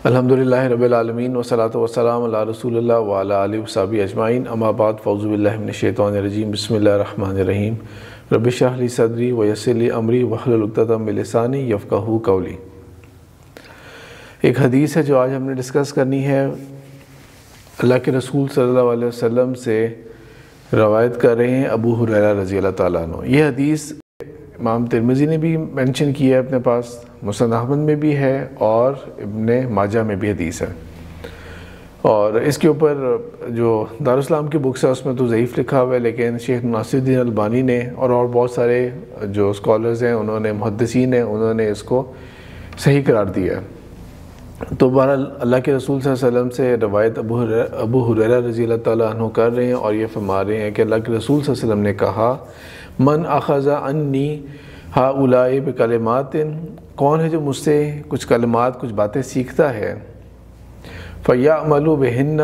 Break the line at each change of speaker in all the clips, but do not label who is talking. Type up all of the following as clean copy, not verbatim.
الحمدللہ رب العالمین والصلاۃ والسلام علی رسول اللہ وعلی آلہ وصحبہ اجمعین، اما بعد فاعوذ باللہ من الشیطان الرجیم، بسم اللہ الرحمن الرحیم۔ رب اشرح لی صدری ویسر لی امری واحلل عقدۃ من لسانی یفقہوا قولی۔ ایک حدیث ہے جو آج ہم نے ڈسکس کرنی ہے، اللہ کے رسول صلی اللہ علیہ وسلم سے روایت کر رہے ہیں ابو ہریرہ رضی اللہ تعالیٰ عنہ۔ یہ حدیث امام ترمذی نے بھی مینشن کی ہے اپنے پاس، مسند احمد میں بھی ہے اور ابن ماجہ میں بھی حدیث ہے، اور اس کے اوپر جو دارالاسلام کی بکس ہے اس میں تو ضعیف لکھا ہوا ہے، لیکن شیخ ناصر الدین البانی نے اور بہت سارے جو اسکالرز ہیں، انہوں نے محدثین ہیں، انہوں نے اس کو صحیح قرار دیا ہے۔ تو بہرحال اللہ کے رسول صلی اللہ علیہ وسلم سے روایت ابو ہریرہ رضی اللہ تعالیٰ عنہ کر رہے ہیں، اور یہ فرما رہے ہیں کہ اللہ کے رسول صلی اللہ علیہ وسلم نے کہا، من اخذ عنی ہؤلاء بکلمات، کون ہے جو مجھ سے کچھ کلمات، کچھ باتیں سیکھتا ہے، فیعمل بہن،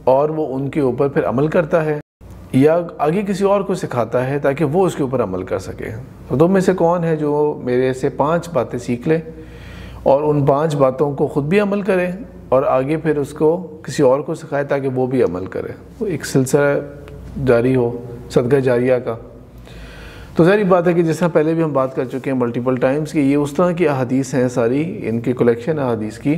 اور وہ ان کے اوپر پھر عمل کرتا ہے، یا آگے کسی اور کو سکھاتا ہے تاکہ وہ اس کے اوپر عمل کر سکے۔ تو تم میں سے کون ہے جو میرے سے 5 باتیں سیکھ لے اور ان 5 باتوں کو خود بھی عمل کرے اور آگے پھر اس کو کسی اور کو سکھائے تاکہ وہ بھی عمل کرے، وہ ایک سلسلہ جاری ہو صدقہ جاریہ کا۔ تو ظاہری بات ہے کہ جس طرح پہلے بھی ہم بات کر چکے ہیں ملٹیپل ٹائمز کہ یہ اس طرح کی احادیث ہیں، ساری ان کی کلیکشن احادیث کی،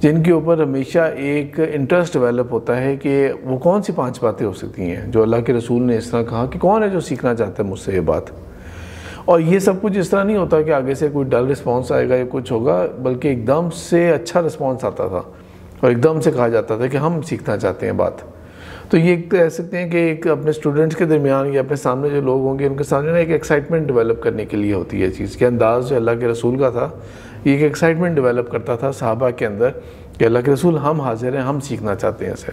جن کے اوپر ہمیشہ ایک انٹرسٹ ڈیولپ ہوتا ہے کہ وہ کون سی 5 باتیں ہو سکتی ہیں جو اللہ کے رسول نے اس طرح کہا کہ کون ہے جو سیکھنا چاہتا ہے مجھ سے یہ بات۔ اور یہ سب کچھ اس طرح نہیں ہوتا کہ آگے سے کوئی ڈل رسپانس آئے گا یا کچھ ہوگا، بلکہ ایک دم سے اچھا رسپانس آتا تھا اور ایک دم سے کہا جاتا تھا کہ ہم سیکھنا چاہتے ہیں بات۔ تو یہ ایک کہہ سکتے ہیں کہ ایک اپنے اسٹوڈنٹس کے درمیان یا اپنے سامنے جو لوگ ہوں گے ان کے سامنے ایک ایکسائٹمنٹ ڈیولپ کرنے کے لیے ہوتی ہے چیز کہ انداز جو اللہ کے رسول کا تھا، یہ ایک ایکسائٹمنٹ ڈیولپ کرتا تھا صحابہ کے اندر کہ اللہ کے رسول ہم حاضر ہیں، ہم سیکھنا چاہتے ہیں اسے۔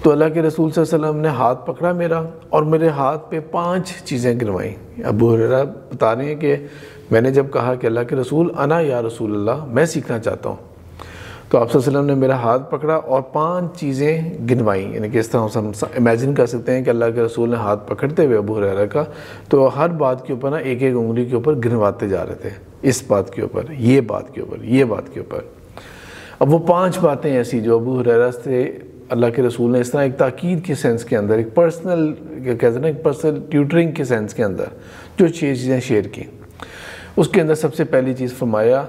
تو اللہ کے رسول صلی اللہ علیہ وسلم نے ہاتھ پکڑا میرا اور میرے ہاتھ پہ 5 چیزیں گنوائیں۔ ابو ہریرہ بتا رہے ہیں کہ میں نے جب کہا کہ اللہ کے رسول انا یا رسول اللہ، میں سیکھنا چاہتا ہوں، تو آپ صلی اللہ علیہ وسلم نے میرا ہاتھ پکڑا اور 5 چیزیں گنوائیں۔ یعنی کہ اس طرح ہم امیجن کر سکتے ہیں کہ اللہ کے رسول نے ہاتھ پکڑتے ہوئے ابو ہریرہ کا تو ہر بات کے اوپر نا ایک ایک انگلی کے اوپر گنواتے جا رہے تھے، اس بات کے اوپر، یہ بات کے اوپر، یہ بات کے اوپر۔ اب وہ 5 باتیں ایسی جو ابو ہریرہ سے اللہ کے رسول نے اس طرح ایک تاکید کے سینس کے اندر، ایک پرسنل کہتے ہیں نا، ایک پرسنل ٹیوٹرنگ کے سینس کے اندر جو چیزیں شیئر کی، اس کے اندر سب سے پہلی چیز فرمایا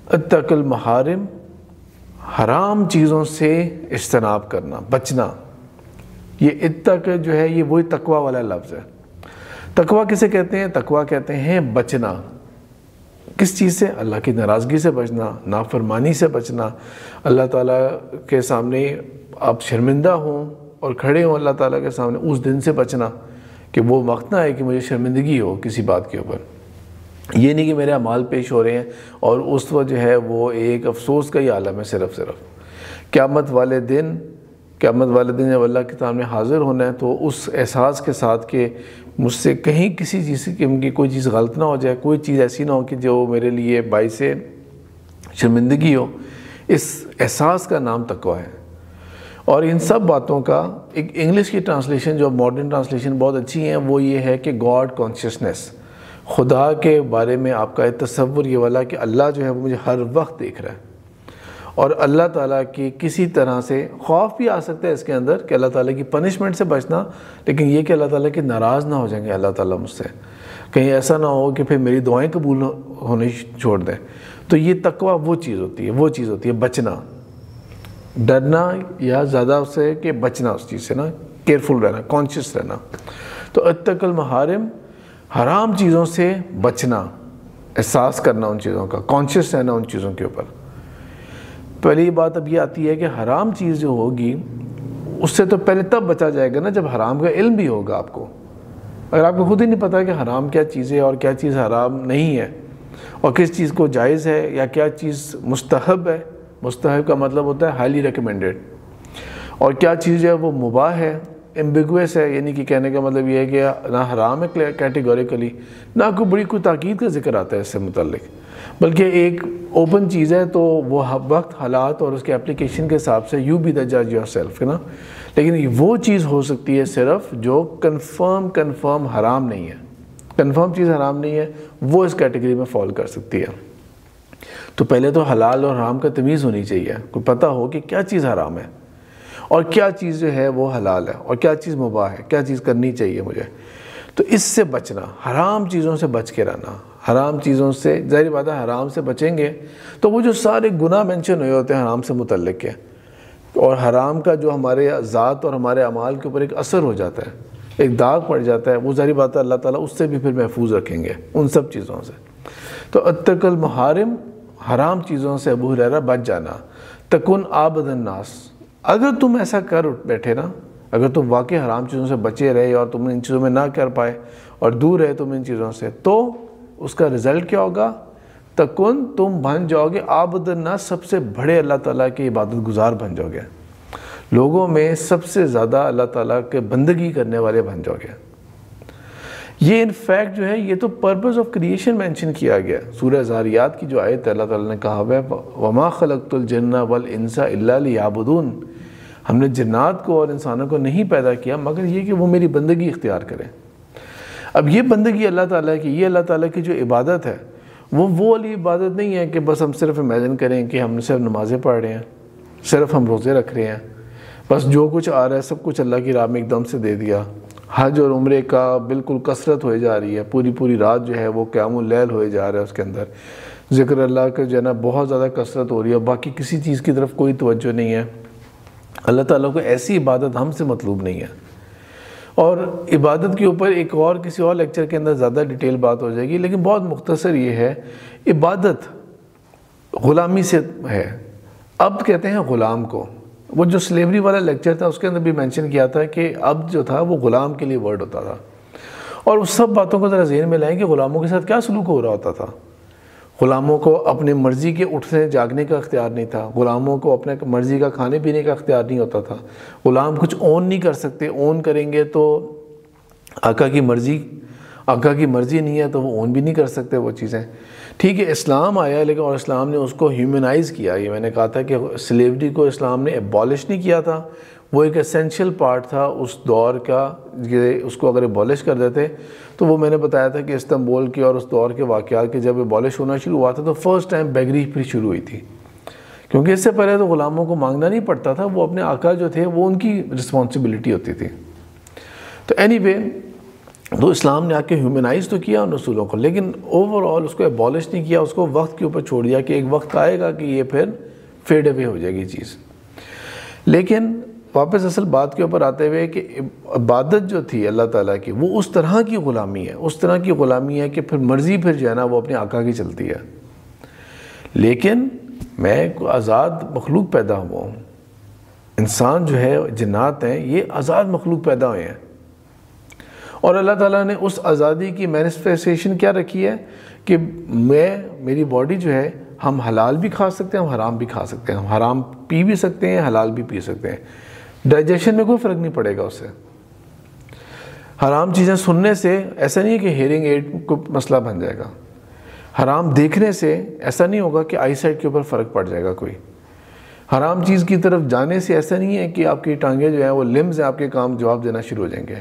اتق المحارم، حرام چیزوں سے اجتناب کرنا، بچنا۔ یہ اتق جو ہے یہ وہی تقوی والا لفظ ہے۔ تقوی کسے کہتے ہیں؟ تقوی کہتے ہیں بچنا۔ کس چیز سے؟ اللہ کی ناراضگی سے بچنا، نافرمانی سے بچنا، اللہ تعالیٰ کے سامنے آپ شرمندہ ہوں اور کھڑے ہوں اللہ تعالیٰ کے سامنے، اس دن سے بچنا کہ وہ وقت نہ آئے کہ مجھے شرمندگی ہو کسی بات کے اوپر۔ یہ نہیں کہ میرے اعمال پیش ہو رہے ہیں اور اس وقت جو ہے وہ ایک افسوس کا ہی عالم ہے صرف قیامت والے دن جب اللہ کے سامنے حاضر ہونا ہے تو اس احساس کے ساتھ کہ مجھ سے کہیں کسی چیز کی کوئی چیز غلط نہ ہو جائے، کوئی چیز ایسی نہ ہو کہ جو میرے لیے باعث شرمندگی ہو، اس احساس کا نام تقویٰ ہے۔ اور ان سب باتوں کا ایک انگلش کی ٹرانسلیشن جو ماڈرن ٹرانسلیشن بہت اچھی ہیں وہ یہ ہے کہ گاڈ کانشیسنس، خدا کے بارے میں آپ کا تصور یہ والا کہ اللہ جو ہے وہ مجھے ہر وقت دیکھ رہا ہے، اور اللہ تعالیٰ کی کسی طرح سے خوف بھی آ سکتا ہے اس کے اندر کہ اللہ تعالیٰ کی پنشمنٹ سے بچنا، لیکن یہ کہ اللہ تعالیٰ کے ناراض نہ ہو جائیں گے اللہ تعالیٰ مجھ سے، کہیں ایسا نہ ہو کہ پھر میری دعائیں قبول ہونے چھوڑ دیں۔ تو یہ تقویٰ وہ چیز ہوتی ہے بچنا، ڈرنا یا زیادہ اس سے کہ بچنا، اس چیز سے نا کیئرفل رہنا، کانشیس رہنا۔ تو اتق المحارم، حرام چیزوں سے بچنا، احساس کرنا ان چیزوں کا، کانشیس رہنا ان چیزوں کے اوپر۔ پہلی بات اب یہ آتی ہے کہ حرام چیز جو ہوگی اس سے تو پہلے تب بچا جائے گا نا جب حرام کا علم بھی ہوگا آپ کو۔ اگر آپ کو خود ہی نہیں پتا کہ حرام کیا چیز ہے اور کیا چیز حرام نہیں ہے، اور کس چیز کو جائز ہے یا کیا چیز مستحب ہے، مستحب کا مطلب ہوتا ہے ہائیلی ریکمینڈڈ، اور کیا چیز ہے وہ مباح ہے، ایمبیگوس ہے، یعنی کہ کہنے کا مطلب یہ ہے کہ نہ حرام ہے کیٹیگوریکلی، نہ کوئی تاکید کا ذکر آتا ہے اس سے متعلق، بلکہ ایک اوپن چیز ہے، تو وہ وقت، حالات اور اس کے اپلیکیشن کے حساب سے یو بی دا جج یور سیلف ہے نا۔ لیکن وہ چیز ہو سکتی ہے صرف جو کنفرم حرام نہیں ہے، کنفرم چیز حرام نہیں ہے، وہ اس کیٹیگری میں فال کر سکتی ہے۔ تو پہلے تو حلال اور حرام کا تمیز ہونی چاہیے، کوئی پتہ ہو کہ کیا چیز حرام ہے اور کیا چیز جو ہے وہ حلال ہے اور کیا چیز مباح ہے، کیا چیز کرنی چاہیے مجھے۔ تو اس سے بچنا، حرام چیزوں سے بچ کے رہنا، حرام چیزوں سے، ظاہر بات ہے حرام سے بچیں گے تو وہ جو سارے گناہ مینشن ہوئے ہوتے ہیں حرام سے متعلق کے، اور حرام کا جو ہمارے ذات اور ہمارے اعمال کے اوپر ایک اثر ہو جاتا ہے، ایک داغ پڑ جاتا ہے، وہ ظاہر بات ہے اللہ تعالیٰ اس سے بھی پھر محفوظ رکھیں گے ان سب چیزوں سے۔ تو اتق المحارم، حرام چیزوں سے ابو ہریرہ بچ جانا، تکن عابد الناس، اگر تم ایسا کر بیٹھے نا، اگر تم واقعی حرام چیزوں سے بچے رہے اور تم ان چیزوں میں نہ کر پائے اور دور رہے تم ان چیزوں سے، تو اس کا رزلٹ کیا ہوگا؟ تکن، تم بن جاؤ گے عابد الناس، سب سے بڑے اللہ تعالیٰ کے عبادت گزار بن جاؤ گے، لوگوں میں سب سے زیادہ اللہ تعالیٰ کے بندگی کرنے والے بن جاؤ گے۔ یہ انفیکٹ جو ہے یہ تو پرپز آف کریشن مینشن کیا گیا، سورہ ذاریات کی جو آیت ہے اللہ تعالیٰ نے کہا ہے وَمَا خَلَقْتُ الْجِنَّ وَالْإِنسَ إِلَّا لِيَعْبُدُونَ، ہم نے جنات کو اور انسانوں کو نہیں پیدا کیا مگر یہ کہ وہ میری بندگی اختیار کریں۔ اب یہ بندگی اللہ تعالیٰ کی، یہ اللہ تعالیٰ کی جو عبادت ہے وہ والی عبادت نہیں ہے کہ بس ہم صرف امیجن کریں کہ ہم صرف نمازیں پڑھ رہے ہیں، صرف ہم روزے رکھ رہے ہیں، بس جو کچھ آ رہا ہے سب کچھ اللہ کی راہ میں ایک دم سے دے دیا، حج اور عمرے کا بالکل کثرت ہوئے جا رہی ہے، پوری رات جو ہے وہ قیام اللیل ہوئے جا رہا ہے، اس کے اندر ذکر اللہ کا جو ہے نا بہت زیادہ کثرت ہو رہی ہے، باقی کسی چیز کی طرف کوئی توجہ نہیں ہے۔ اللہ تعالیٰ کو ایسی عبادت ہم سے مطلوب نہیں ہے۔ اور عبادت کے اوپر ایک اور کسی اور لیکچر کے اندر زیادہ ڈیٹیل بات ہو جائے گی، لیکن بہت مختصر یہ ہے، عبادت غلامی سے ہے۔ عبد کہتے ہیں غلام کو، وہ جو سلیوری والا لیکچر تھا اس کے اندر بھی مینشن کیا تھا کہ عبد جو تھا وہ غلام کے لیے ورڈ ہوتا تھا، اور اس سب باتوں کو ذرا ذہن میں لائیں کہ غلاموں کے ساتھ کیا سلوک ہو رہا ہوتا تھا۔ غلاموں کو اپنے مرضی کے اٹھنے جاگنے کا اختیار نہیں تھا، غلاموں کو اپنے مرضی کا کھانے پینے کا اختیار نہیں ہوتا تھا، غلام کچھ اون نہیں کر سکتے، اون کریں گے تو آقا کی مرضی نہیں ہے تو وہ اون بھی نہیں کر سکتے وہ چیزیں۔ ٹھیک ہے اسلام آیا لیکن اور اسلام نے اس کو ہیومنائز کیا، یہ میں نے کہا تھا کہ سلیوری کو اسلام نے ایبالش نہیں کیا تھا، وہ ایک اسینشیل پارٹ تھا اس دور کا، اس کو اگر ایبالش کر دیتے تو وہ میں نے بتایا تھا کہ استنبول کے اور اس دور کے واقعات کے جب ایبالش ہونا شروع ہوا تھا تو فرسٹ ٹائم بیگری پھر شروع ہوئی تھی، کیونکہ اس سے پہلے تو غلاموں کو مانگنا نہیں پڑتا تھا، وہ اپنے آقا جو تھے وہ ان کی رسپانسبلٹی ہوتی تھی۔ تو اینی وے تو اسلام نے آ کے ہیومنائز تو کیا ان اصولوں کو، لیکن اوور آل اس کو ایبالش نہیں کیا، اس کو وقت کے اوپر چھوڑ دیا کہ ایک وقت آئے گا کہ یہ پھر فیڈ اوے ہو جائے گی چیز۔ لیکن واپس اصل بات کے اوپر آتے ہوئے کہ عبادت جو تھی اللہ تعالیٰ کی وہ اس طرح کی غلامی ہے، اس طرح کی غلامی ہے کہ پھر مرضی پھر جو ہے نا وہ اپنے آقا کی چلتی ہے۔ لیکن میں آزاد مخلوق پیدا ہوا ہوں، انسان جو ہے جنات ہیں یہ آزاد مخلوق پیدا ہوئے ہیں، اور اللہ تعالیٰ نے اس آزادی کی مینیفیسٹیشن کیا رکھی ہے کہ میری باڈی جو ہے ہم حلال بھی کھا سکتے ہیں، ہم حرام بھی کھا سکتے ہیں، ہم حرام پی بھی سکتے ہیں، حلال بھی پی سکتے ہیں، ڈائجیشن میں کوئی فرق نہیں پڑے گا اس سے۔ حرام چیزیں سننے سے ایسا نہیں ہے کہ ہیئرنگ ایڈ کو مسئلہ بن جائے گا، حرام دیکھنے سے ایسا نہیں ہوگا کہ آئی سائٹ کے اوپر فرق پڑ جائے گا کوئی، حرام چیز کی طرف جانے سے ایسا نہیں ہے کہ آپ کی ٹانگیں جو ہیں وہ لمز ہیں آپ کے کام جواب دینا شروع ہو جائیں گے،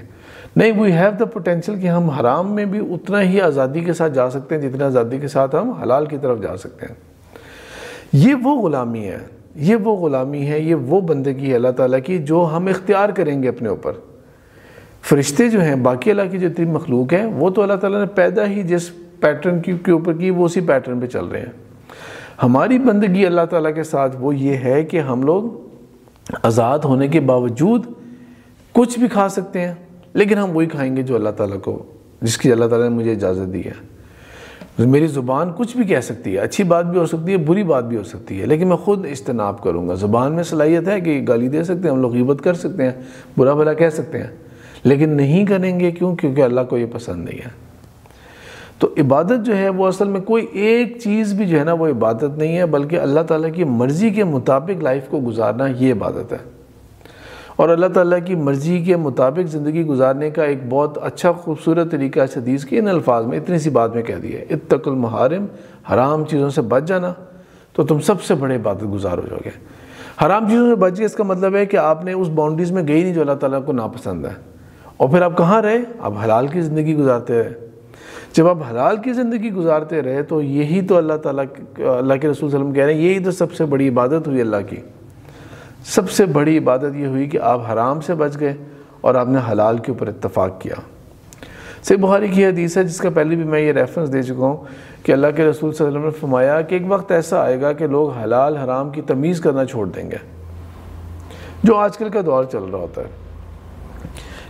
نہیں، وی ہیو دا پوٹینشیل کہ ہم حرام میں بھی اتنا ہی آزادی کے ساتھ جا سکتے ہیں جتنا آزادی کے ساتھ ہم حلال کی طرف جا سکتے ہیں۔ یہ وہ غلامی ہے، یہ وہ غلامی ہے، یہ وہ بندگی ہے اللہ تعالیٰ کی جو ہم اختیار کریں گے اپنے اوپر۔ فرشتے جو ہیں باقی اللہ کی جتنی مخلوق ہیں وہ تو اللہ تعالیٰ نے پیدا ہی جس پیٹرن کے اوپر کی وہ اسی پیٹرن پہ چل رہے ہیں۔ ہماری بندگی اللہ تعالیٰ کے ساتھ وہ یہ ہے کہ ہم لوگ آزاد ہونے کے باوجود کچھ بھی کھا سکتے ہیں، لیکن ہم وہی کھائیں گے جو اللہ تعالیٰ کو، جس کی اللہ تعالیٰ نے مجھے اجازت دی ہے۔ میری زبان کچھ بھی کہہ سکتی ہے، اچھی بات بھی ہو سکتی ہے، بری بات بھی ہو سکتی ہے، لیکن میں خود اجتناب کروں گا۔ زبان میں صلاحیت ہے کہ گالی دے سکتے ہیں ہم لوگ، غیبت کر سکتے ہیں، برا بھلا کہہ سکتے ہیں، لیکن نہیں کریں گے، کیونکہ اللہ کو یہ پسند نہیں ہے۔ تو عبادت جو ہے وہ اصل میں کوئی ایک چیز بھی جو ہے نا وہ عبادت نہیں ہے، بلکہ اللہ تعالیٰ کی مرضی کے مطابق لائف کو گزارنا یہ عبادت ہے۔ اور اللہ تعالیٰ کی مرضی کے مطابق زندگی گزارنے کا ایک بہت اچھا خوبصورت طریقہ اس حدیث کے ان الفاظ میں اتنی سی بات میں کہہ دی ہے، اتق المحارم، حرام چیزوں سے بچ جانا تو تم سب سے بڑے عبادت گزار ہو جاؤ گے۔ حرام چیزوں سے بچ گئے اس کا مطلب ہے کہ آپ نے اس باؤنڈریز میں گئی نہیں جو اللہ تعالیٰ کو ناپسند ہے، اور پھر آپ کہاں رہے؟ آپ حلال کی زندگی گزارتے رہے۔ جب آپ حلال کی زندگی گزارتے رہے تو یہی تو اللہ تعالیٰ کے رسول صلی اللہ علیہ وسلم کہہ رہے ہیں یہی تو سب سے بڑی عبادت ہوئی اللہ کی. سب سے بڑی عبادت یہ ہوئی کہ آپ حرام سے بچ گئے اور آپ نے حلال کے اوپر اتفاق کیا. صحیح بخاری کی حدیث ہے جس کا پہلے بھی میں یہ ریفرنس دے چکا ہوں کہ اللہ کے رسول صلی اللہ علیہ وسلم نے فرمایا کہ ایک وقت ایسا آئے گا کہ لوگ حلال حرام کی تمیز کرنا چھوڑ دیں گے، جو آج کل کا دور چل رہا ہوتا ہے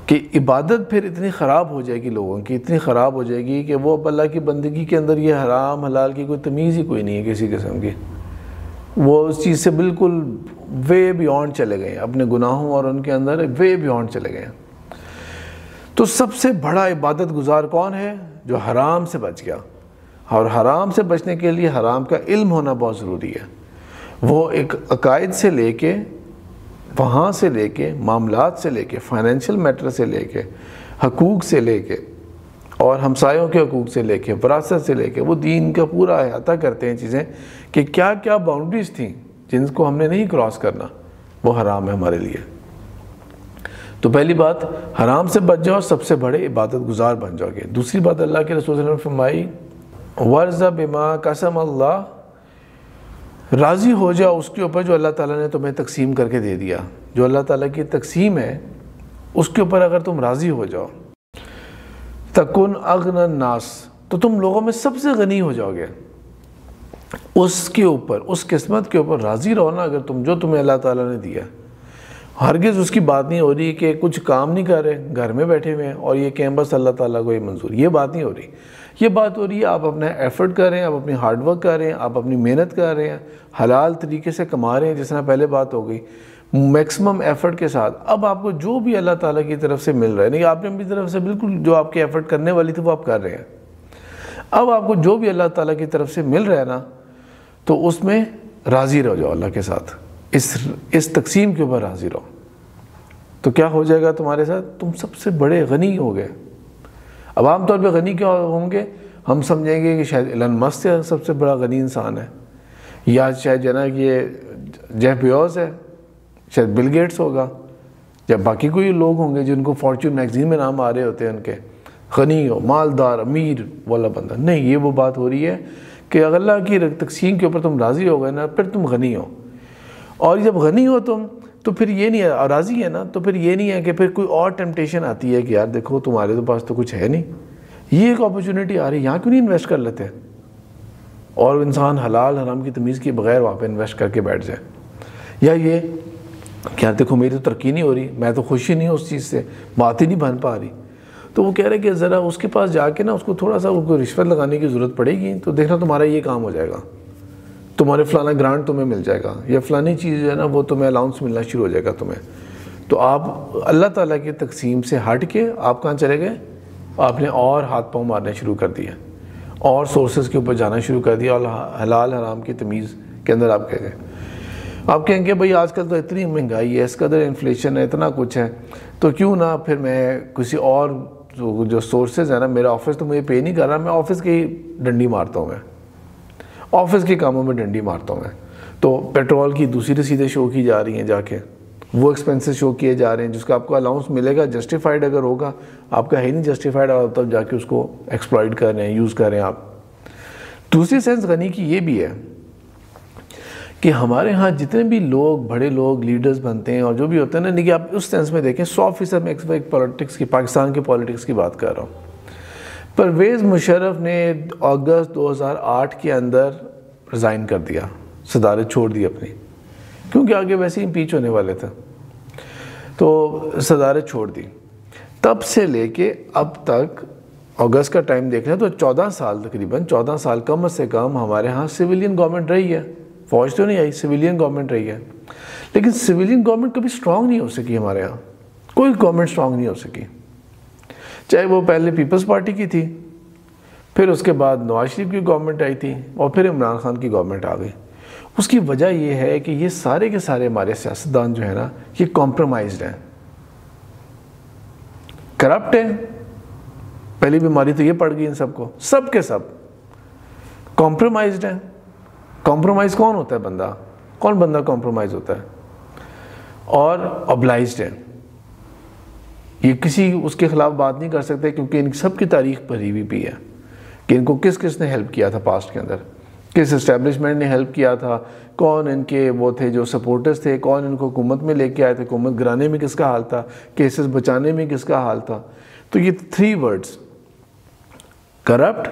کہ عبادت پھر اتنی خراب ہو جائے گی لوگوں کی، اتنی خراب ہو جائے گی کہ وہ اب اللہ کی بندگی کے اندر یہ حرام حلال کی کوئی تمیز ہی کوئی نہیں ہے کسی قسم کی. وہ اس چیز سے بالکل وے بیونڈ چلے گئے ہیں، اپنے گناہوں اور ان کے اندر وے بیونڈ چلے گئے ہیں. تو سب سے بڑا عبادت گزار کون ہے؟ جو حرام سے بچ گیا. اور حرام سے بچنے کے لیے حرام کا علم ہونا بہت ضروری ہے. وہ ایک عقائد سے لے کے، وہاں سے لے کے، معاملات سے لے کے، فائنینشیل میٹر سے لے کے، حقوق سے لے کے، اور ہمسایوں کے حقوق سے لے کے، وراثت سے لے کے، وہ دین کا پورا احاطہ کرتے ہیں چیزیں کہ کیا کیا باؤنڈریز تھیں جن کو ہم نے نہیں کراس کرنا، وہ حرام ہے ہمارے لیے. تو پہلی بات حرام سے بچ جاؤ، سب سے بڑے عبادت گزار بن جاؤ گے. دوسری بات اللہ کے رسول صلی اللہ علیہ وسلم نے فرمائی وَرْضَ بِمَا قَسَمَ اللَّهُ، راضی ہو جاؤ اس کے اوپر جو اللہ تعالیٰ نے تمہیں تقسیم کر کے دے دیا. جو اللہ تعالیٰ کی تقسیم ہے اس کے اوپر اگر تم راضی ہو جاؤ، تَكُنْ أَغْنَى النَّاسِ، تو تم لوگوں میں سب سے غنی ہو جاؤ گے. اس کے اوپر، اس قسمت کے اوپر راضی رہو نا. اگر تم جو تمہیں اللہ تعالیٰ نے دیا، ہرگز اس کی بات نہیں ہو رہی کہ کچھ کام نہیں کر رہے، گھر میں بیٹھے ہوئے ہیں اور یہ کہ بس اللہ تعالیٰ کو یہ منظور، یہ بات نہیں ہو رہی. یہ بات ہو رہی ہے آپ اپنا ایفرٹ کر رہے ہیں، آپ اپنی ہارڈ ورک کر رہے ہیں، آپ اپنی محنت کر رہے ہیں، حلال طریقے سے کما رہے ہیں، جس طرح پہلے بات ہو گئی، میکسیمم ایفرٹ کے ساتھ. اب آپ کو جو بھی اللہ تعالیٰ کی طرف سے مل رہا ہے، نہیں آپ نے اپنی طرف سے بالکل جو آپ کے ایفرٹ کرنے والی تھی وہ آپ کر رہے ہیں. اب آپ کو جو بھی اللہ تعالیٰ کی طرف سے مل رہا ہے نا، تو اس میں راضی رہ جاؤ اللہ کے ساتھ، اس تقسیم کے اوپر راضی رہو. تو کیا ہو جائے گا تمہارے ساتھ؟ تم سب سے بڑے غنی ہو گئے. اب عام طور پہ غنی کیا ہوں گے؟ ہم سمجھیں گے کہ شاید ایلن مسک سب سے بڑا غنی انسان ہے، یا شاید جناب یہ جیف بیوز ہے، شاید بل گیٹس ہوگا، یا باقی کوئی لوگ ہوں گے جن کو فارچون میگزین میں نام آ رہے ہوتے ہیں ان کے، غنی ہو، مالدار، امیر والا بندہ. نہیں، یہ وہ بات ہو رہی ہے کہ اگر اللہ کی تقسیم کے اوپر تم راضی ہو گئے نا، پھر تم غنی ہو. اور جب غنی ہو تم تو پھر یہ نہیں ہے، راضی ہے نا، تو پھر یہ نہیں ہے کہ پھر کوئی اور ٹیمپٹیشن آتی ہے کہ یار دیکھو تمہارے تو پاس تو کچھ ہے نہیں، یہ ایک اپرچونٹی آ رہی ہے، یہاں کیوں نہیں انویسٹ کر لیتے؟ اور انسان حلال حرام کی تمیز کے بغیر وہاں پہ انویسٹ کر کے بیٹھ جائے. یا یہ کہ یار دیکھو میری تو ترقی نہیں ہو رہی، میں تو خوشی نہیں ہوں اس چیز سے، بات ہی نہیں بن پا رہی. تو وہ کہہ رہے کہ ذرا اس کے پاس جا کے نا اس کو تھوڑا سا رشوت لگانے کی ضرورت پڑے گی، تو دیکھنا تمہارا یہ کام ہو جائے گا، تمہارے فلانا گرانٹ تمہیں مل جائے گا، یا فلانی چیز جو ہے نا وہ تمہیں الاؤنس ملنا شروع ہو جائے گا تمہیں. تو آپ اللہ تعالیٰ کی تقسیم سے ہٹ کے آپ کہاں چلے گئے؟ آپ نے اور ہاتھ پاؤں مارنے شروع کر دیا، اور سورسز کے اوپر جانا شروع کر دیا، اور حلال حرام کی تمیز کے اندر آپ کہہ گئے. آپ کہیں گے بھائی آج کل تو اتنی مہنگائی ہے، اس قدر انفلیشن ہے، اتنا کچھ ہے، تو کیوں نہ پھر میں کسی اور جو سورسز ہیں نا، میرا آفس تو مجھے پے نہیں کر رہا، میں آفس کی ڈنڈی مارتا ہوں، میں آفس کے کاموں میں ڈنڈی مارتا ہوں میں. تو پیٹرول کی دوسری رسیدیں شو کی جا رہی ہیں، جا کے وہ ایکسپینسز شو کیے جا رہے ہیں، جس کا آپ کو الاؤنس ملے گا جسٹیفائڈ اگر ہوگا، آپ کا ہے نہیں جسٹیفائڈ، آپ تب جا کے اس کو ایکسپلائٹ کر رہے ہیں، یوز کر رہے ہیں آپ. دوسری سینس غنی کی یہ بھی ہے کہ ہمارے ہاں جتنے بھی لوگ بڑے لوگ لیڈرز بنتے ہیں اور جو بھی ہوتے ہیں نا، لیکن آپ اس سینس میں دیکھیں 100% میں ایک پولیٹکس کی، پاکستان کے پولیٹکس کی بات کر رہا ہوں. پرویز مشرف نے اگست 2008 کے اندر ریزائن کر دیا، صدارت چھوڑ دی اپنی، کیونکہ آگے ویسے ہی امپیچ ہونے والے تھے، تو صدارت چھوڑ دی. تب سے لے کے اب تک اگست کا ٹائم دیکھ لیں تو 14 سال، تقریباً 14 سال کم سے کم ہمارے ہاں سویلین گورنمنٹ رہی ہے. فوج تو نہیں آئی، سویلین گورنمنٹ رہی ہے. لیکن سویلین گورنمنٹ کبھی سٹرونگ نہیں ہو سکی ہمارے ہاں، کوئی گورنمنٹ سٹرونگ نہیں ہو سکی، چاہے وہ پہلے پیپلز پارٹی کی تھی، پھر اس کے بعد نواز شریف کی گورنمنٹ آئی تھی، اور پھر عمران خان کی گورنمنٹ آ گئی. اس کی وجہ یہ ہے کہ یہ سارے کے سارے ہمارے سیاستدان جو ہیں نا، یہ کمپرومائزڈ ہیں، کرپٹ ہیں. پہلی بیماری تو یہ پڑ گئی ان سب کو، سب کے سب کمپرومائزڈ ہیں. کمپرومائز کون ہوتا ہے؟ بندہ. کون بندہ کمپرومائز ہوتا ہے؟ اور ابلائزڈ ہے. یہ کسی اس کے خلاف بات نہیں کر سکتے، کیونکہ ان سب کی تاریخ بھری ہوئی بھی ہے. کہ ان کو کس کس نے ہیلپ کیا تھا پاسٹ کے اندر، کس اسٹیبلشمنٹ نے ہیلپ کیا تھا، کون ان کے وہ تھے جو سپورٹرز تھے، کون ان کو حکومت میں لے کے آئے تھے، حکومت گرانے میں کس کا حال تھا، کیسز بچانے میں کس کا حال تھا. تو یہ 3 ورڈز کرپٹ،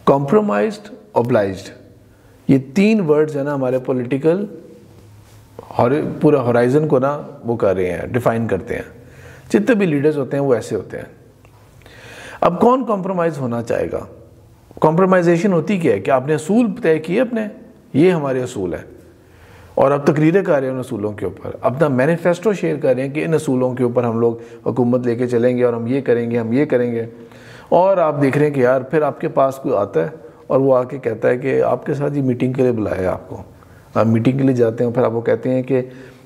کمپرومائزڈ، اوبلائزڈ، یہ 3 ورڈز ہیں نا ہمارے پولیٹیکل پورا ہورائزن کو نا وہ کر رہے ہیں، ڈیفائن کرتے ہیں. جتنے بھی لیڈرز ہوتے ہیں وہ ایسے ہوتے ہیں. اب کون کمپرومائز ہونا چاہے گا؟ کمپرومائزیشن ہوتی کیا ہے کہ آپ نے اصول طے کیے اپنے، یہ ہمارے اصول ہیں، اور اب تقریریں کر رہے ہیں ان اصولوں کے اوپر، اپنا مینیفیسٹو شیئر کر رہے ہیں کہ ان اصولوں کے اوپر ہم لوگ حکومت لے کے چلیں گے اور ہم یہ کریں گے، ہم یہ کریں گے. اور آپ دیکھ رہے ہیں کہ یار پھر آپ کے پاس کوئی آتا ہے اور وہ آ کے کہتا ہے کہ آپ کے ساتھ یہ میٹنگ کے لیے بلایا آپ کو، آپ میٹنگ کے لیے جاتے ہیں، پھر آپ کو کہتے ہیں کہ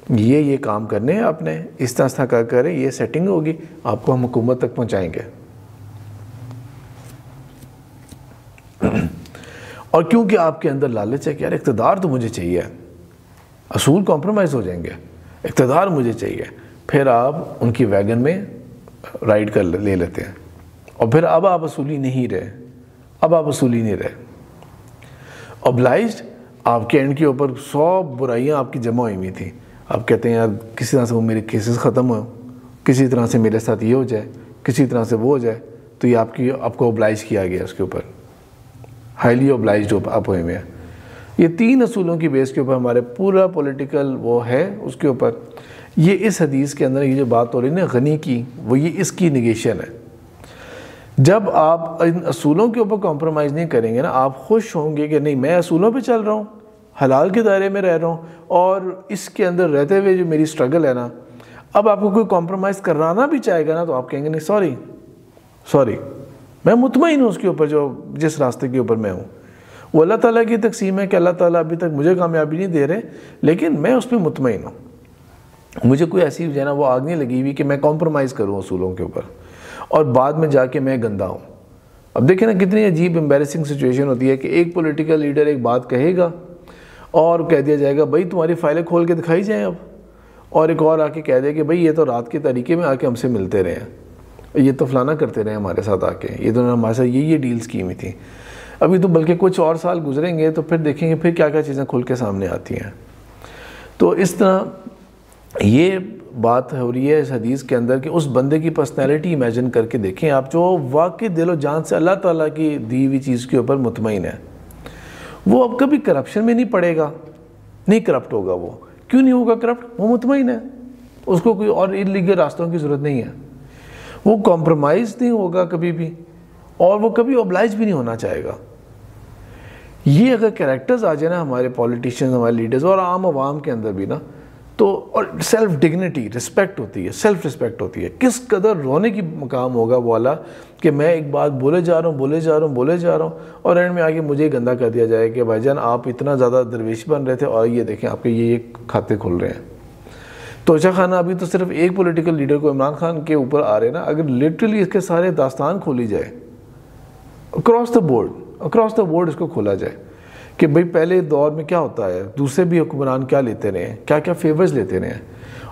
یہ کام کرنے ہیں آپ نے، اس طرح کا کریں، یہ سیٹنگ ہوگی، آپ کو ہم حکومت تک پہنچائیں گے. اور کیونکہ آپ کے اندر لالچ ہے کہ یار اقتدار تو مجھے چاہیے، اصول کمپرومائز ہو جائیں گے، اقتدار مجھے چاہیے، پھر آپ ان کی ویگن میں رائڈ کر لے لیتے ہیں. اور پھر اب آپ اصولی نہیں رہے، اب آپ اصولی نہیں رہے. اوبلائزڈ، آپ کے اینڈ کے اوپر 100 برائیاں آپ کی جمع ہوئی ہوئی تھیں، آپ کہتے ہیں یار کسی طرح سے وہ میرے کیسز ختم ہو، کسی طرح سے میرے ساتھ یہ ہو جائے، کسی طرح سے وہ ہو جائے، تو یہ آپ کو اوبلائز کیا گیا اس کے اوپر، ہائیلی اوبلائزڈ آپ ہوئے ہیں. یہ 3 اصولوں کی بیس کے اوپر ہمارے پورا پولیٹیکل وہ ہے اس کے اوپر. یہ اس حدیث کے اندر یہ جو بات ہو رہی ہے نا غنی کی، وہ یہ اس کی نگیشن ہے. جب آپ ان اصولوں کے اوپر کمپرومائز نہیں کریں گے نا، آپ خوش ہوں گے کہ نہیں میں اصولوں پہ چل رہا ہوں، حلال کے دائرے میں رہ رہا ہوں، اور اس کے اندر رہتے ہوئے جو میری سٹرگل ہے نا، اب آپ کو کوئی کمپرومائز کرانا بھی چاہے گا نا تو آپ کہیں گے نہیں سوری میں مطمئن ہوں اس کے اوپر، جو جس راستے کے اوپر میں ہوں. وہ اللہ تعالیٰ کی تقسیم ہے کہ اللہ تعالیٰ ابھی تک مجھے کامیابی نہیں دے رہے، لیکن میں اس پہ مطمئن ہوں. مجھے کوئی ایسی جو ہے نا وہ آگ نہیں لگی ہوئی کہ میں کمپرومائز کروں اصولوں کے اوپر اور بعد میں جا کے میں گندا ہوں. اب دیکھیں نا کتنی عجیب امبیرسنگ سچویشن ہوتی ہے کہ ایک پولیٹیکل لیڈر ایک بات کہے گا اور کہہ دیا جائے گا بھائی تمہاری فائلیں کھول کے دکھائی جائیں اب، اور ایک اور آ کے کہہ دے کہ بھائی یہ تو رات کے طریقے میں آ کے ہم سے ملتے رہے ہیں، یہ تو فلانا کرتے رہے ہمارے ساتھ آ کے، یہ تو ہمارے ساتھ یہ ڈیلز کی ہوئی تھیں. ابھی تو بلکہ کچھ اور سال گزریں گے تو پھر دیکھیں گے پھر کیا کیا چیزیں کھل کے سامنے آتی ہیں. تو اس طرح یہ بات ہو رہی ہے اس حدیث کے اندر کہ اس بندے کی پرسنالٹی امیجن کر کے دیکھیں آپ، جو واقعی دل و جان سے اللہ تعالیٰ کی دی ہوئی چیز کے اوپر مطمئن ہے، وہ اب کبھی کرپشن میں نہیں پڑے گا، نہیں کرپٹ ہوگا. وہ کیوں نہیں ہوگا کرپٹ؟ وہ مطمئن ہے، اس کو کوئی اور انلیگل راستوں کی ضرورت نہیں ہے. وہ کمپرومائز نہیں ہوگا کبھی بھی، اور وہ کبھی اوبلائز بھی نہیں ہونا چاہے گا. یہ اگر کریکٹرز آ جائے نا ہمارے پولیٹیشینز، ہمارے لیڈرز اور عام عوام کے اندر بھی نا، تو اور سیلف ڈگنیٹی، رسپیکٹ ہوتی ہے، سیلف رسپیکٹ ہوتی ہے. کس قدر رونے کی مقام ہوگا وہ والا کہ میں ایک بات بولے جا رہا ہوں اور اینڈ میں آگے مجھے گندا کر دیا جائے کہ بھائی جان آپ اتنا زیادہ درویش بن رہے تھے اور یہ دیکھیں آپ کے یہ کھاتے کھل رہے ہیں. توشہ خانہ ابھی تو صرف ایک پولیٹیکل لیڈر کو عمران خان کے اوپر آ رہے نا، اگر لٹرلی اس کے سارے داستان کھولی جائے اکراس دا بورڈ اس کو کھولا جائے کہ بھئی پہلے دور میں کیا ہوتا ہے، دوسرے بھی حکمران کیا لیتے رہے ہیں، کیا کیا فیورز لیتے رہے ہیں،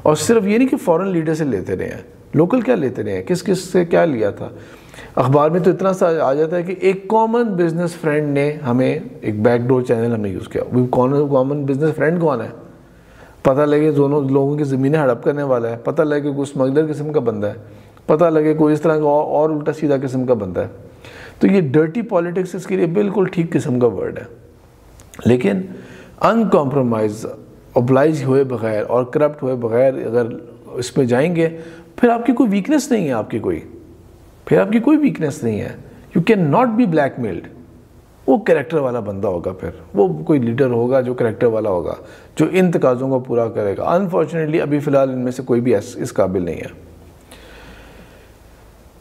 اور صرف یہ نہیں کہ فورن لیڈر سے لیتے رہے ہیں، لوکل کیا لیتے رہے ہیں، کس کس سے کیا لیا تھا. اخبار میں تو اتنا سا آ جاتا ہے کہ ایک کامن بزنس فرینڈ نے ہمیں ایک بیک ڈور چینل ہم نے یوز کیا. کامن بزنس فرینڈ کون ہے؟ پتہ لگے دونوں لوگوں کی زمینیں ہڑپ کرنے والا ہے، پتہ لگے کوئی اسمگلر قسم کا بندہ ہے، پتہ لگے کوئی اس طرح کا اور الٹا سیدھا قسم کا بندہ ہے. تو یہ ڈرٹی پالیٹکس اس کے لیے بالکل ٹھیک قسم کا ورڈ ہے. لیکن ان کمپرومائز، اوبلائز ہوئے بغیر اور کرپٹ ہوئے بغیر اگر اس میں جائیں گے، پھر آپ کی کوئی ویکنس نہیں ہے، پھر آپ کی کوئی ویکنس نہیں ہے. You can not be blackmailed. وہ کریکٹر والا بندہ ہوگا، پھر وہ کوئی لیڈر ہوگا جو کریکٹر والا ہوگا، جو ان تقاضوں کو پورا کرے گا. انفارچونیٹلی ابھی فی الحال ان میں سے کوئی بھی اس قابل نہیں ہے.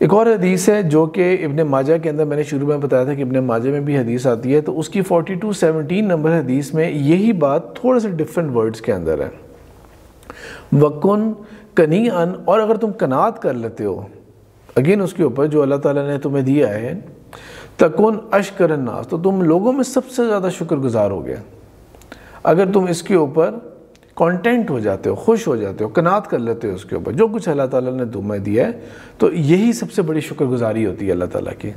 ایک اور حدیث ہے جو کہ ابن ماجہ کے اندر میں نے شروع میں بتایا تھا کہ ابن ماجہ میں بھی حدیث آتی ہے، تو اس کی 4217 نمبر حدیث میں یہی بات تھوڑے سے ڈیفرنٹ ورڈز کے اندر ہے. وَكُن قَنِيعًا، اور اگر تم قناعت کر لیتے ہو اگین اس کے اوپر جو اللہ تعالیٰ نے تمہیں دیا ہے، تَكُن أَشْكَرَ النَّاسِ، تو تم لوگوں میں سب سے زیادہ شکر گزار ہو گئے. اگر تم اس کے اوپر کانٹینٹ ہو جاتے ہو، خوش ہو جاتے ہو، قناعت کر لیتے ہو اس کے اوپر جو کچھ اللہ تعالیٰ نے تمہیں دیا ہے، تو یہی سب سے بڑی شکر گزاری ہوتی ہے اللہ تعالیٰ کی.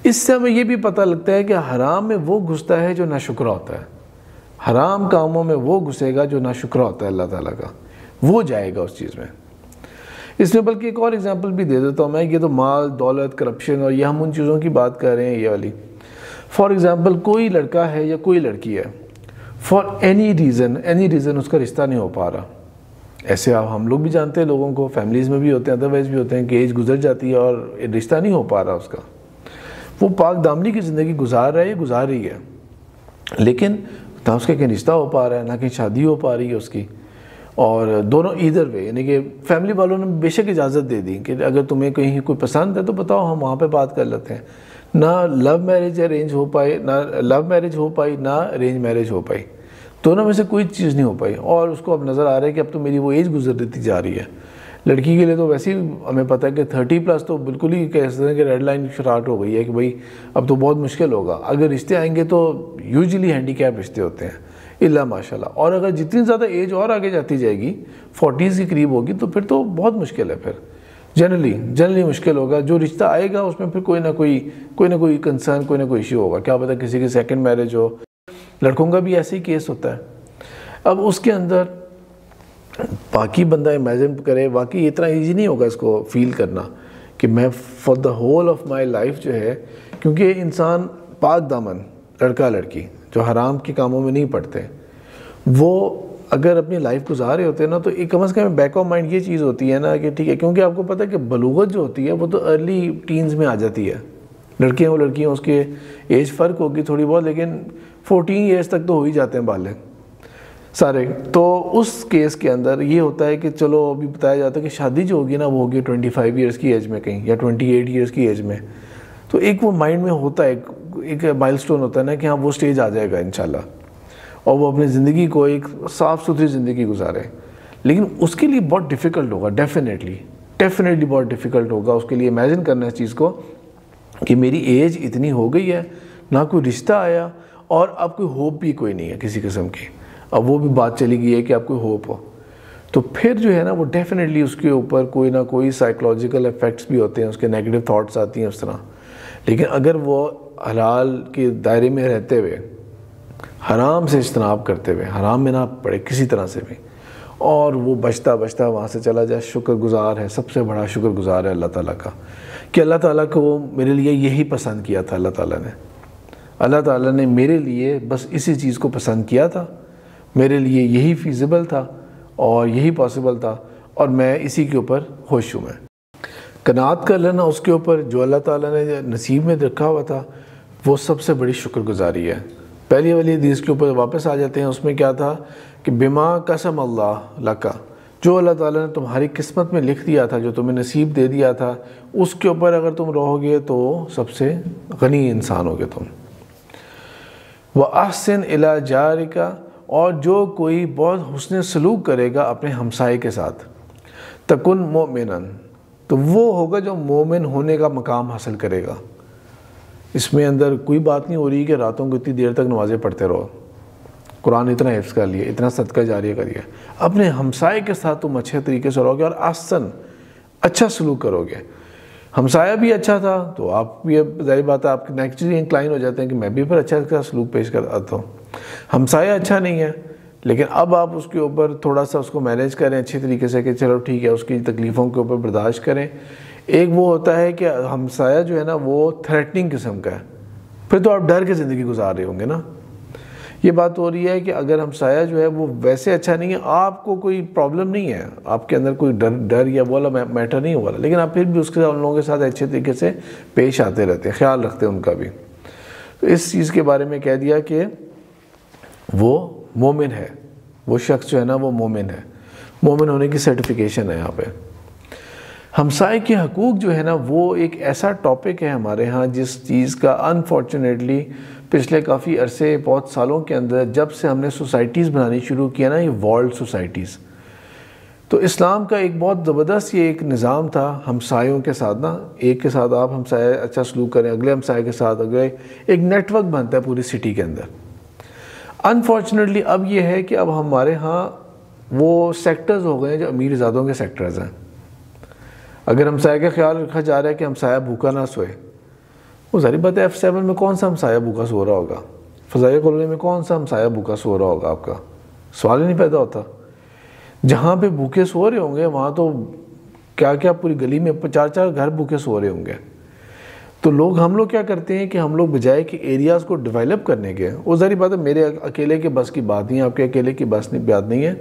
اس سے ہمیں یہ بھی پتہ لگتا ہے کہ حرام میں وہ گھستا ہے جو ناشکرا ہوتا ہے، حرام کاموں میں وہ گھسے گا جو ناشکرا ہوتا ہے اللہ تعالیٰ کا، وہ جائے گا اس چیز میں۔ اس میں بلکہ ایک اور اگزامپل بھی دے دیتا ہوں میں، یہ تو مال دولت کرپشن اور یہ ہم ان چیزوں کی بات کر رہے ہیں یہ والی۔ فار ایگزامپل کوئی لڑکا ہے یا کوئی لڑکی ہے، فار اینی ریزن اس کا رشتہ نہیں ہو پا رہا، ایسے ہم لوگ بھی جانتے ہیں لوگوں کو، فیملیز میں بھی ہوتے ہیں، ادروائز بھی ہوتے ہیں کہ ایج گزر جاتی ہے اور رشتہ نہیں ہو پا رہا اس کا، وہ پاک دامنی کی زندگی گزار رہا ہے، گزار رہی ہے، لیکن نہ اس کا کہیں رشتہ ہو پا رہا ہے، نہ کہیں شادی ہو پا رہی ہے اس کی، اور دونوں ایدر وے، یعنی کہ فیملی والوں نے بے شک اجازت دے دی کہ اگر تمہیں کہیں کوئی پسند ہے تو بتاؤ، ہم وہاں پہ بات کر لیتے ہیں۔ نہ لو میرج ارینج ہو پائے، نہ لو میرج ہو پائی، نہ ارینج میرج ہو پائی، دونوں میں سے کوئی چیز نہیں ہو پائی، اور اس کو اب نظر آ رہا ہے کہ اب تو میری وہ ایج گزرتی جا رہی ہے۔ لڑکی کے لیے تو ویسے ہی ہمیں پتہ ہے کہ 30+ تو بالکل ہی کہتے ہیں کہ ریڈ لائن اسٹارٹ ہو گئی ہے کہ بھائی اب تو بہت مشکل ہوگا، اگر رشتے آئیں گے تو یوزلی ہینڈی کیپ رشتے ہوتے ہیں الا ماشاء اللہ، اور اگر جتنی زیادہ ایج اور آگے جاتی جائے گی 40s کے قریب ہوگی تو پھر تو بہت مشکل ہے، پھر جنرلی مشکل ہوگا، جو رشتہ آئے گا اس میں پھر کوئی نہ کوئی کنسرن، کوئی نہ کوئی ایشو ہوگا، کیا پتہ کسی کی سیکنڈ میرج ہو، لڑکوں کا بھی ایسے ہی کیس ہوتا ہے۔ اب اس کے اندر باقی بندہ امیجن کرے، واقعی اتنا ایزی نہیں ہوگا اس کو فیل کرنا کہ میں for the whole of my life جو ہے، کیونکہ انسان پاک دامن لڑکا لڑکی جو حرام کے کاموں میں نہیں پڑتے، وہ اگر اپنی لائف گزار رہے ہوتے ہیں نا تو کم از کم بیک آف مائنڈ یہ چیز ہوتی ہے نا کہ ٹھیک ہے، کیونکہ آپ کو پتہ ہے کہ بلوغت جو ہوتی ہے وہ تو ارلی ٹینز میں آ جاتی ہے، لڑکیاں اس کے ایج فرق ہوگی تھوڑی بہت، لیکن 14 ایئرس تک تو ہو ہی جاتے ہیں بالغ سارے۔ تو اس کیس کے اندر یہ ہوتا ہے کہ چلو ابھی بتایا جاتا ہے کہ شادی جو ہوگی نا وہ ہوگی 25 ایئرس کی ایج میں کہیں، یا 28 ایئرس کی ایج میں، تو ایک وہ مائنڈ میں ہوتا ہے، ایک مائل سٹون ہوتا ہے نا کہ ہاں وہ سٹیج آ جائے گا انشاءاللہ، اور وہ اپنی زندگی کو ایک صاف ستھری زندگی گزارے، لیکن اس کے لیے بہت ڈیفیکلٹ ہوگا، ڈیفینیٹلی بہت ڈیفیکلٹ ہوگا اس کے لیے امیجن کرنا اس چیز کو کہ میری ایج اتنی ہو گئی ہے، نہ کوئی رشتہ آیا، اور اب کوئی ہوپ بھی کوئی نہیں ہے کسی قسم کی، اب وہ بھی بات چلی گئی ہے کہ اب کوئی ہوپ ہو، تو پھر جو ہے نا وہ ڈیفینیٹلی اس کے اوپر کوئی نہ کوئی سائیکولوجیکل ایفیکٹس بھی ہوتے ہیں، اس کے نیگیٹو تھاٹس آتی ہیں اس طرح۔ لیکن اگر وہ حلال کے دائرے میں رہتے ہوئے، حرام سے اجتناب کرتے ہوئے، حرام میں نہ پڑے کسی طرح سے بھی، اور وہ بچتا وہاں سے چلا جائے، شکر گزار ہے، سب سے بڑا شکر گزار ہے اللہ تعالیٰ کا کہ اللہ تعالیٰ کو میرے لیے یہی پسند کیا تھا، اللہ تعالیٰ نے میرے لیے بس اسی چیز کو پسند کیا تھا، میرے لیے یہی فیزیبل تھا اور یہی پاسبل تھا، اور میں اسی کے اوپر خوش ہوں۔ میں قناعت کر لینا اس کے اوپر جو اللہ تعالیٰ نے نصیب میں رکھا ہوا تھا، وہ سب سے بڑی شکر گزاری ہے۔ پہلی والی حدیث کے اوپر واپس آ جاتے ہیں، اس میں کیا تھا کہ بما قسم اللہ لکا، جو اللہ تعالیٰ نے تمہاری قسمت میں لکھ دیا تھا، جو تمہیں نصیب دے دیا تھا، اس کے اوپر اگر تم رہو گے تو سب سے غنی انسان ہوگے تم۔ وَأَحْسِنْ إِلَىٰ جَارِكَ، اور جو کوئی بہت حسن سلوک کرے گا اپنے ہمسائے کے ساتھ، تکن مؤمناً، تو وہ ہوگا جو مومن ہونے کا مقام حاصل کرے گا۔ اس میں اندر کوئی بات نہیں ہو رہی کہ راتوں کو اتنی دیر تک نمازیں پڑھتے رہو، قرآن اتنا حفظ کر لیا، اتنا صدقہ جاریہ کر لیا، اپنے ہمسائے کے ساتھ تم اچھے طریقے سے رہو گے اور احسن اچھا سلوک کرو گے۔ ہمسایہ بھی اچھا تھا تو آپ بھی، ظاہر بات ہے آپ نیچرلی انکلائن ہو جاتے ہیں کہ میں بھی پھر اچھا سلوک پیش کرتا ہوں۔ ہمسایہ اچھا نہیں ہے، لیکن اب آپ اس کے اوپر تھوڑا سا اس کو مینیج کریں اچھی طریقے سے کہ چلو ٹھیک ہے، اس کی تکلیفوں کے اوپر برداشت کریں۔ ایک وہ ہوتا ہے کہ ہمسایہ جو ہے نا وہ تھریٹننگ قسم کا ہے، پھر تو آپ ڈر کے زندگی گزار رہے ہوں گے نا۔ یہ بات ہو رہی ہے کہ اگر ہمسایہ جو ہے وہ ویسے اچھا نہیں ہے، آپ کو کوئی پرابلم نہیں ہے، آپ کے اندر کوئی ڈر یا وہ والا میٹر نہیں ہوا، لیکن آپ پھر بھی اس کے ساتھ ان لوگوں کے ساتھ اچھے طریقے سے پیش آتے رہتے ہیں، خیال رکھتے ہیں ان کا بھی۔ تو اس چیز کے بارے میں کہہ دیا کہ وہ مومن ہے، وہ شخص جو ہے نا وہ مومن ہے، مومن ہونے کی سرٹیفیکیشن ہے یہاں پہ۔ ہمسائے کے حقوق جو ہے نا وہ ایک ایسا ٹاپک ہے ہمارے ہاں جس چیز کا انفارچونیٹلی پچھلے کافی عرصے، بہت سالوں کے اندر جب سے ہم نے سوسائٹیز بنانی شروع کیا نا، یہ ورلڈ سوسائٹیز، تو اسلام کا ایک بہت زبردست یہ ایک نظام تھا ہمسایوں کے ساتھ نا، ایک کے ساتھ آپ ہمسایہ اچھا سلوک کریں، اگلے ہمسایہ کے ساتھ اگلے، ایک نیٹ ورک بنتا ہے پوری سٹی کے اندر۔ انفارچونیٹلی اب یہ ہے کہ اب ہمارے ہاں وہ سیکٹرز ہو گئے ہیں جو امیر زادوں کے سیکٹرز ہیں۔ اگر ہمسایہ کا خیال رکھا جا رہا ہے کہ ہمسایہ بھوکا نہ سوئے، وہ ظاہر بات ہے F7 میں کون سا ہمسایہ بھوکا سو رہا ہوگا، فضائیہ کالونی میں کون سا ہمسایہ بھوکا سو رہا ہوگا، آپ کا سوال ہی نہیں پیدا ہوتا۔ جہاں پہ بھوکے سو رہے ہوں گے وہاں تو کیا کیا پوری گلی میں 4 گھر بھوکے سو رہے ہوں گے۔ تو ہم لوگ کیا کرتے ہیں کہ ہم لوگ بجائے کہ ایریاز کو ڈیولپ کرنے کے، وہ ظاہر بات ہے میرے اکیلے کے بس کی بات نہیں ہے، آپ کے اکیلے کی بات نہیں ہے،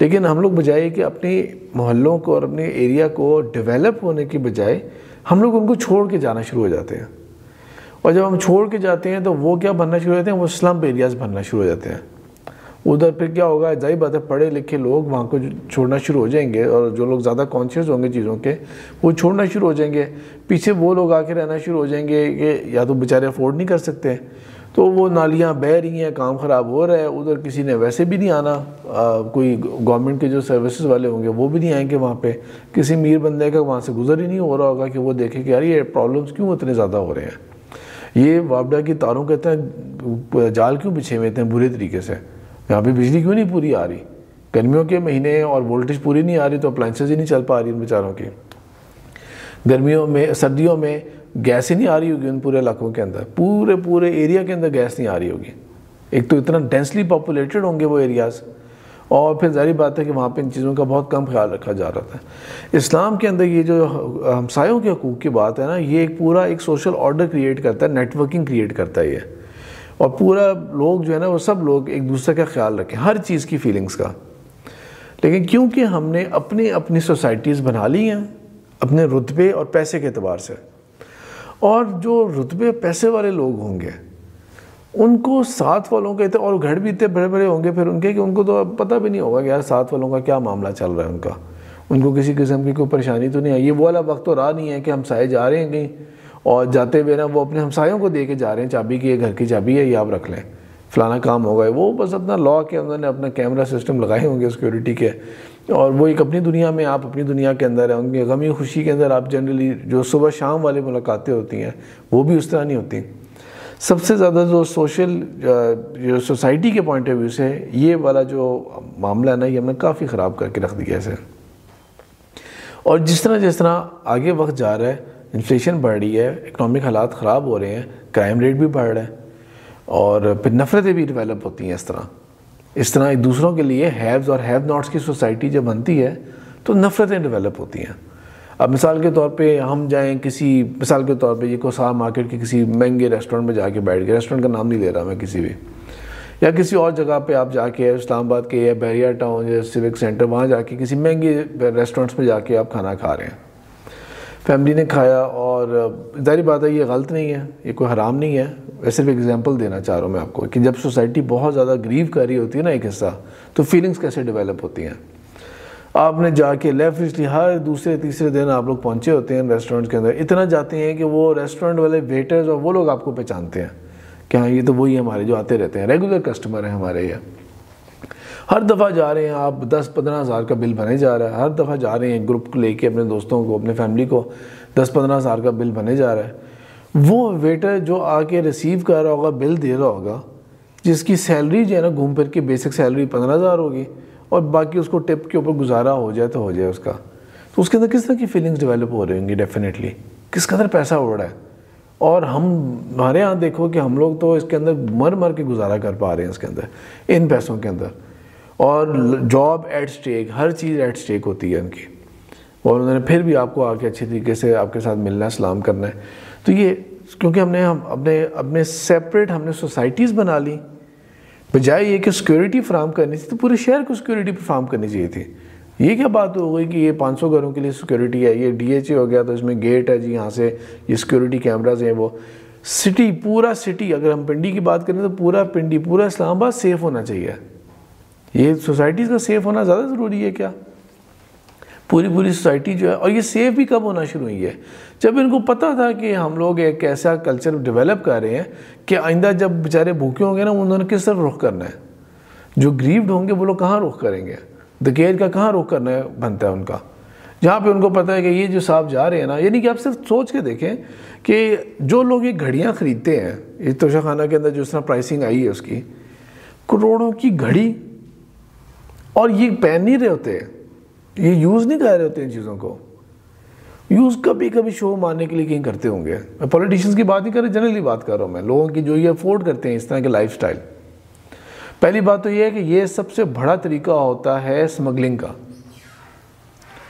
لیکن ہم لوگ بجائے کہ اپنے محلوں کو اور اپنے ایریا کو ڈیولپ ہونے کی بجائے ہم لوگ ان کو چھوڑ کے جانا شروع ہو جاتے ہیں، اور جب ہم چھوڑ کے جاتے ہیں تو وہ کیا بننا شروع ہو جاتے ہیں، وہ سلم ایریاز بننا شروع ہو جاتے ہیں۔ ادھر پھر کیا ہوگا، ظاہر بات ہے پڑھے لکھے لوگ وہاں کو چھوڑنا شروع ہو جائیں گے، اور جو لوگ زیادہ کانشیس ہوں گے چیزوں کے وہ چھوڑنا شروع ہو جائیں گے۔ پیچھے وہ لوگ آ کے رہنا شروع ہو جائیں گے کہ یا تو بیچارے افورڈ نہیں کر سکتے، تو وہ نالیاں بہہ رہی ہیں، کام خراب ہو رہا ہے، ادھر کسی نے ویسے بھی نہیں آنا، کوئی گورنمنٹ کے جو سروسز والے ہوں گے وہ بھی نہیں آئیں گے وہاں پہ، کسی امیر بندے کا وہاں سے گزر ہی نہیں ہو رہا ہوگا کہ وہ دیکھے کہ یار یہ پرابلمس کیوں اتنے زیادہ ہو رہے ہیں، یہ وابڈا کی تاروں کہتے ہیں جال کیوں بچھے ہوئے اتنے برے طریقے سے، یہاں پہ بجلی کیوں نہیں پوری آ رہی، گرمیوں کے مہینے اور وولٹیج پوری نہیں آ رہی تو اپلائنسز ہی نہیں چل پا رہی ان بیچاروں کی، گرمیوں میں سردیوں میں گیس ہی نہیں آ رہی ہوگی ان پورے علاقوں کے اندر، پورے ایریا کے اندر گیس نہیں آ رہی ہوگی، ایک تو اتنا ڈینسلی پاپولیٹڈ ہوں گے وہ ایریاز، اور پھر ظاہر بات ہے کہ وہاں پہ ان چیزوں کا بہت کم خیال رکھا جا رہا تھا۔ اسلام کے اندر یہ جو ہمسایوں کے حقوق کی بات ہے نا، یہ ایک سوشل آرڈر کریٹ کرتا ہے، نیٹ ورکنگ کریٹ کرتا ہے یہ، اور پورا لوگ جو ہے نا وہ سب لوگ ایک دوسرے کا خیال رکھیں ہر چیز کی فیلنگز کا، لیکن کیونکہ ہم نے اپنی سوسائٹیز بنا لی ہیں اپنے رتبے اور پیسے کے اعتبار سے، اور جو رتبے پیسے والے لوگ ہوں گے ان کو ساتھ والوں کے اور گھر بھی اتنے بڑے بڑے ہوں گے پھر ان کے کہ ان کو تو پتہ بھی نہیں ہوگا کہ یار ساتھ والوں کا کیا معاملہ چل رہا ہے، ان کو کسی قسم کی کوئی پریشانی تو نہیں ہے، یہ وہ والا وقت تو رہا نہیں ہے کہ ہمسائے جا رہے ہیں کہیں اور جاتے ہوئے نا وہ اپنے ہمسایوں کو دے کے جا رہے ہیں چابی کی، یہ گھر کی چابی ہے یہ آپ رکھ لیں، فلانا کام ہوگا، وہ بس اپنا لا کے انہوں نے اپنا کیمرہ سسٹم لگائے ہوں گے سیکورٹی کے، اور وہ ایک اپنی دنیا میں آپ اپنی دنیا کے اندر ہیں، ان کے غمی خوشی کے اندر آپ جنرلی جو صبح شام والی ملاقاتیں ہوتی ہیں وہ بھی اس طرح نہیں ہوتی۔ سب سے زیادہ جو جو سوسائٹی کے پوائنٹ آف ویو سے یہ والا جو معاملہ ہے نا یہ ہم نے کافی خراب کر کے رکھ دیا اسے، اور جس طرح آگے وقت جا رہا ہے انفلیشن بڑھ رہی ہے، اکنامک حالات خراب ہو رہے ہیں، کرائم ریٹ بھی بڑھ رہا ہے، اور پھر نفرتیں بھی ڈیولپ ہوتی ہیں اس طرح ایک دوسروں کے لیے ہیوز اور ہیو ناٹس کی سوسائٹی جب بنتی ہے تو نفرتیں ڈیولپ ہوتی ہیں۔ اب مثال کے طور پہ ہم جائیں مثال کے طور پہ یہ کوسار مارکیٹ کے کسی مہنگے ریسٹورنٹ میں جا کے بیٹھ گئے، ریسٹورنٹ کا نام نہیں لے رہا میں کسی بھی، یا کسی اور جگہ پہ آپ جا کے اسلام آباد کے یا بحریہ ٹاؤن یا سیوک سینٹر وہاں جا کے کسی مہنگے ریسٹورنٹس میں جا کے آپ کھانا کھا رہے ہیں، فیملی نے کھایا، اور ظاہر بات ہے یہ غلط نہیں ہے، یہ کوئی حرام نہیں ہے، میں صرف ایگزامپل دینا چاہ رہا ہوں میں آپ کو کہ جب سوسائٹی بہت زیادہ گریو کر رہی ہوتی ہے نا ایک حصہ، تو فیلنگز کیسے ڈیولپ ہوتی ہیں۔ آپ نے جا کے لیفٹلی ہر دوسرے تیسرے دن آپ لوگ پہنچے ہوتے ہیں ریسٹورنٹ کے اندر، اتنا جاتے ہیں کہ وہ ریسٹورنٹ والے ویٹرز اور وہ لوگ آپ کو پہچانتے ہیں کہ ہاں یہ تو وہی ہمارے جو آتے رہتے ہیں، ریگولر کسٹمر ہیں ہمارے، یہ ہر دفعہ جا رہے ہیں آپ 10-15 ہزار کا بل بنے جا رہا ہے، ہر دفعہ جا رہے ہیں گروپ کو لے کے اپنے دوستوں کو اپنے فیملی کو 10-15 ہزار کا بل بنے جا رہا ہے، وہ ویٹر جو آ کے ریسیو کر رہا ہوگا بل دے رہا ہوگا جس کی سیلری جو ہے نا گھوم پھر کے بیسک سیلری 15,000 ہوگی اور باقی اس کو ٹپ کے اوپر گزارا ہو جائے تو ہو جائے اس کا، تو اس کے اندر کس طرح کی فیلنگز ڈیولپ ہو رہی ہوں گی، ڈیفینیٹلی کس قدر پیسہ اڑ رہا ہے، اور ہمارے یہاں دیکھو کہ ہم لوگ تو اس کے اندر مر کے گزارا کر پا رہے ہیں اس کے اندر ان پیسوں کے اندر، اور جاب ایٹ سٹیک، ہر چیز ایٹ سٹیک ہوتی ہے ان کی، اور انہوں نے پھر بھی آپ کو آ کے اچھی طریقے سے آپ کے ساتھ ملنا ہے، سلام کرنا ہے، تو یہ کیونکہ ہم نے اپنے سیپریٹ ہم نے سوسائٹیز بنا لی، بجائے یہ کہ سیکورٹی فراہم کرنی تھی تو پورے شہر کو سیکورٹی فراہم کرنی چاہیے تھی۔ یہ کیا بات ہو گئی کہ یہ 500 گھروں کے لیے سیکورٹی ہے، یہ DHA ہو گیا تو اس میں گیٹ ہے جی، یہاں سے یہ سیکورٹی کیمراز ہیں، وہ سٹی پورا سٹی، اگر ہم پنڈی کی بات کریں تو پورا پنڈی پورا اسلام آباد سیف ہونا چاہیے، یہ سوسائٹیز کا سیف ہونا زیادہ ضروری ہے کیا؟ پوری سوسائٹی جو ہے، اور یہ سیف بھی کب ہونا شروع ہوئی ہے؟ جب ان کو پتہ تھا کہ ہم لوگ ایک ایسا کلچر ڈیولپ کر رہے ہیں کہ آئندہ جب بیچارے بھوکے ہوں گے نا انہوں نے کس طرف رخ کرنا ہے، جو گریوڈ ہوں گے وہ لوگ کہاں رخ کریں گے، دکیر کا کہاں رخ کرنا ہے بنتا ہے ان کا، جہاں پہ ان کو پتہ ہے کہ یہ جو صاحب جا رہے ہیں نا، یعنی کہ آپ صرف سوچ کے دیکھیں کہ جو لوگ یہ گھڑیاں خریدتے ہیں، یہ توشہ خانہ کے اندر جس طرح پرائسنگ آئی ہے اس کی، کروڑوں کی گھڑی، اور یہ پہن نہیں رہے ہوتے، یہ یوز نہیں کر رہے ہوتے ان چیزوں کو، یوز کبھی کبھی شو مارنے کے لیے کہیں کرتے ہوں گے. میں پولیٹیشینس کی بات نہیں کر رہا, جنرلی بات کر رہا ہوں میں, لوگوں کی جو یہ افورڈ کرتے ہیں اس طرح کے لائف سٹائل. پہلی بات تو یہ ہے کہ یہ سب سے بڑا طریقہ ہوتا ہے اسمگلنگ کا.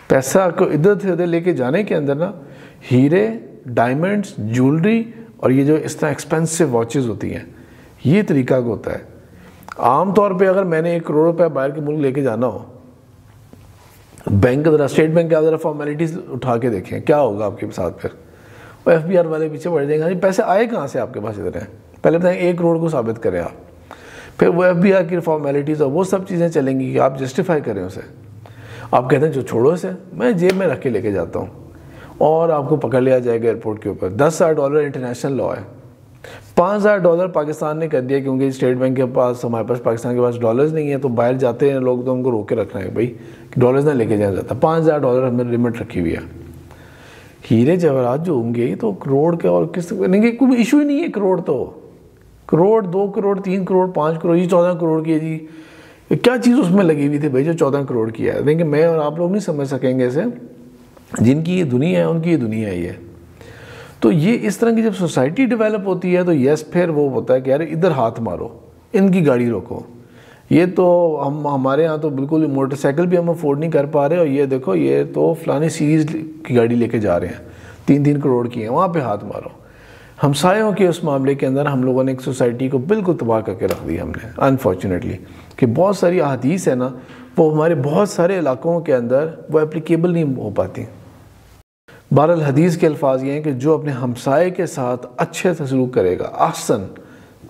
پیسہ کو ادھر سے ادھر لے کے جانے کے اندر نا ہیرے, ڈائمنڈس, جولری اور یہ جو اس طرح ایکسپینسو واچز ہوتی ہیں, یہ طریقہ ہوتا ہے. عام طور پہ اگر میں نے 1 کروڑ روپے باہر کے ملک لے کے جانا ہو, بینک ذرا اسٹیٹ بینک کے ذرا فارمیلٹیز اٹھا کے دیکھیں کیا ہوگا آپ کے ساتھ. پھر وہ ایف بی آر والے پیچھے پڑ جائیں گے, پیسے آئے کہاں سے آپ کے پاس ادھر ہیں, پہلے بتائیں 1 کروڑ کو ثابت کریں آپ. پھر وہ ایف بی آر کی فارمیلٹیز اور وہ سب چیزیں چلیں گی کہ آپ جسٹیفائی کریں اسے. آپ کہتے ہیں جو چھوڑو اسے, میں جیب میں رکھ کے لے کے جاتا ہوں, اور آپ کو پکڑ لیا جائے گا ایئرپورٹ کے اوپر. $10,000 انٹرنیشنل لا ہے. $5,000 پاکستان نے کر دیا کیونکہ اسٹیٹ بینک کے پاس, ہمارے پاس پاکستان کے پاس ڈالرز نہیں ہے, تو باہر جاتے ہیں لوگ تو ان کو روک کے رکھنا ہے بھائی ڈالرز نہ لے کے جانا جاتا. $5,000 ہم نے لمٹ رکھی ہوئی ہے. ہیرے جواہرات جو ہوں گے تو کروڑ کے اور کس نہیں, کوئی ایشو ہی نہیں ہے. کروڑ تو کروڑ, 2 کروڑ, 3 کروڑ, 5 کروڑ, یہ 14 کروڑ کی ہے جی. کیا چیز اس میں لگی ہوئی تھی بھائی جو 14 کروڑ کی ہے. دیکھیں میں اور آپ لوگ نہیں سمجھ سکیں گے اسے, جن کی یہ دنیا ہے ان کی یہ دنیا ہے یہ. تو یہ اس طرح کی جب سوسائٹی ڈیولپ ہوتی ہے تو یس پھر وہ ہوتا ہے کہ یار ادھر ہاتھ مارو, ان کی گاڑی روکو. یہ تو ہمارے ہاں تو بالکل موٹر سائیکل بھی ہم افورڈ نہیں کر پا رہے, اور یہ دیکھو یہ تو فلانی سیریز کی گاڑی لے کے جا رہے ہیں 3-3 کروڑ کی ہیں, وہاں پہ ہاتھ مارو. ہمسایوں کے اس معاملے کے اندر ہم لوگوں نے ایک سوسائٹی کو بالکل تباہ کر کے رکھ دی ہم نے انفارچونیٹلی, کہ بہت ساری احادیث ہے نا وہ ہمارے بہت سارے علاقوں کے اندر وہ اپلیکیبل نہیں ہو پاتی. بہرحال حدیث کے الفاظ یہ ہیں کہ جو اپنے ہمسائے کے ساتھ اچھے سے سلوک کرے گا, احسن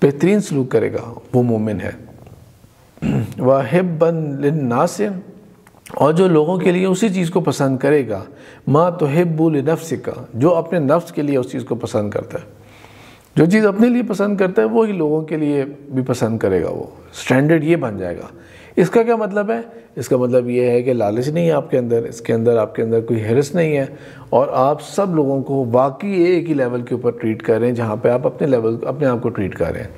بہترین سلوک کرے گا, وہ مومن ہے. وَحِبًّا لِلنَّاسِ, اور جو لوگوں کے لیے اسی چیز کو پسند کرے گا, مَا تُحِبُّ لِنَفْسِكَ, جو اپنے نفس کے لیے اس چیز کو پسند کرتا ہے. جو چیز اپنے لیے پسند کرتا ہے وہی لوگوں کے لیے بھی پسند کرے گا. وہ سٹینڈرڈ یہ بن جائے گا. اس کا کیا مطلب ہے؟ اس کا مطلب یہ ہے کہ لالچ نہیں ہے آپ کے اندر, اس کے اندر آپ کے اندر کوئی حرص نہیں ہے, اور آپ سب لوگوں کو واقعی ایک ہی لیول کے اوپر ٹریٹ کر رہے ہیں جہاں پہ آپ اپنے آپ کو ٹریٹ کر رہے ہیں.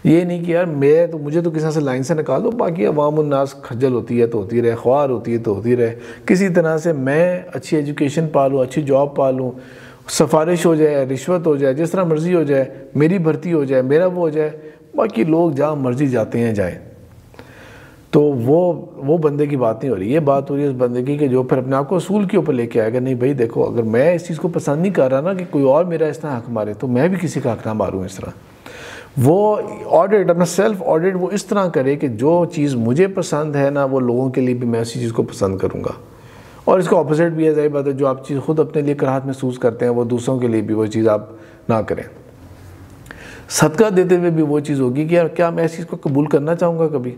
یہ نہیں کہ یار مجھے تو کسی سے لائن سے نکال دو, باقی عوام الناس خجل ہوتی ہے تو ہوتی رہے, خوار ہوتی ہے تو ہوتی رہے, کسی طرح سے میں اچھی ایجوکیشن پا لوں, اچھی جاب پا لوں, سفارش ہو جائے, رشوت ہو جائے, جس طرح مرضی ہو جائے, میری بھرتی ہو جائے, میرا وہ ہو جائے, باقی لوگ جہاں مرضی جاتے ہیں جائیں. تو وہ بندے کی بات نہیں ہو رہی. یہ بات ہو رہی ہے اس بندے کی کہ جو پھر اپنے آپ کو اصول کے اوپر لے کے آئے گا. نہیں بھائی دیکھو, اگر میں اس چیز کو پسند نہیں کر رہا نا کہ کوئی اور میرا اس طرح حق مارے, تو میں بھی کسی کا حق نہ ماروں اس طرح. وہ آڈٹ, اپنا سیلف آڈٹ وہ اس طرح کرے کہ جو چیز مجھے پسند ہے نا وہ لوگوں کے لیے بھی میں اسی چیز کو پسند کروں گا. اور اس کا اپوزٹ بھی ہے, ظاہر بات ہے, جو آپ چیز خود اپنے لیے کراہت محسوس کرتے ہیں وہ دوسروں کے لیے بھی وہ چیز آپ نہ کریں. صدقہ دیتے ہوئے بھی وہ چیز ہوگی کہ یار کیا میں اس چیز کو قبول کرنا چاہوں گا کبھی,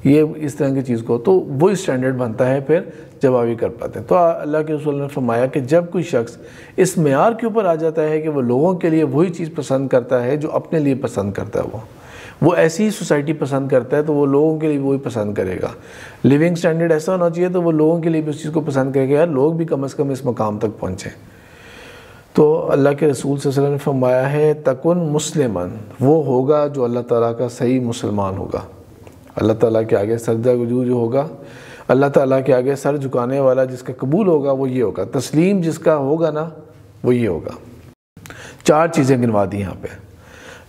یہ اس طرح کی چیز کو, تو وہی سٹینڈرڈ بنتا ہے پھر جب آپ یہ کر پاتے ہیں. تو اللہ کے رسول نے فرمایا کہ جب کوئی شخص اس معیار کے اوپر آ جاتا ہے کہ وہ لوگوں کے لیے وہی چیز پسند کرتا ہے جو اپنے لیے پسند کرتا ہے, وہ ایسی ہی سوسائٹی پسند کرتا ہے تو وہ لوگوں کے لیے وہی پسند کرے گا. لیونگ سٹینڈرڈ ایسا ہونا چاہیے تو وہ لوگوں کے لیے بھی اس چیز کو پسند کرے گا, یار لوگ بھی کم از کم اس مقام تک پہنچیں. تو اللہ کے رسول صلی اللہ علیہ وسلم نے فرمایا ہے تکن مسلمن, وہ ہوگا جو اللہ تعالیٰ کا صحیح مسلمان ہوگا. اللہ تعالیٰ کے آگے سجدہ وجو جو ہوگا, اللہ تعالیٰ کے آگے سر جھکانے والا جس کا قبول ہوگا وہ یہ ہوگا. تسلیم جس کا ہوگا نا وہ یہ ہوگا. 4 چیزیں گنوا دی یہاں پہ.